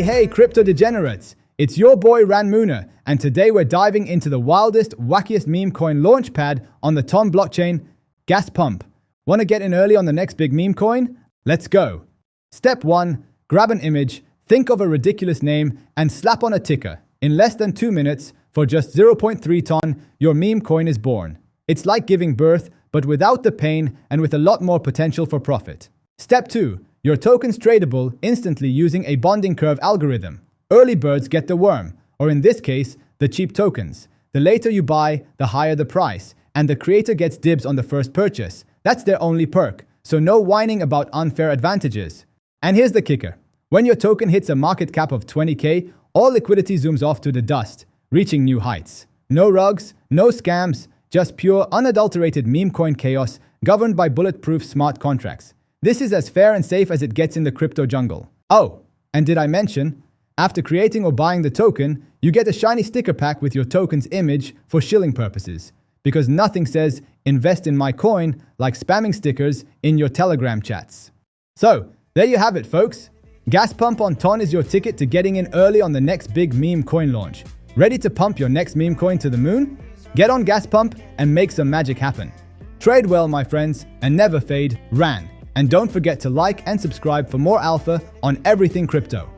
Hey, crypto degenerates! It's your boy Ran Muna, and today we're diving into the wildest, wackiest meme coin launchpad on the Ton blockchain, Gas Pump. Want to get in early on the next big meme coin? Let's go! Step 1. Grab an image, think of a ridiculous name, and slap on a ticker. In less than 2 minutes, for just 0.3 Ton, your meme coin is born. It's like giving birth, but without the pain and with a lot more potential for profit. Step 2. Your token's tradable instantly using a bonding curve algorithm. Early birds get the worm, or in this case, the cheap tokens. The later you buy, the higher the price, and the creator gets dibs on the first purchase. That's their only perk, so no whining about unfair advantages. And here's the kicker. When your token hits a market cap of 20k, all liquidity zooms off to the dust, reaching new heights. No rugs, no scams, just pure, unadulterated meme coin chaos governed by bulletproof smart contracts. This is as fair and safe as it gets in the crypto jungle. Oh, and did I mention, after creating or buying the token, you get a shiny sticker pack with your token's image for shilling purposes. Because nothing says, invest in my coin, like spamming stickers in your Telegram chats. So, there you have it, folks. Gas Pump on Ton is your ticket to getting in early on the next big meme coin launch. Ready to pump your next meme coin to the moon? Get on Gas Pump and make some magic happen. Trade well, my friends, and never fade. Ran. And don't forget to like and subscribe for more alpha on everything crypto.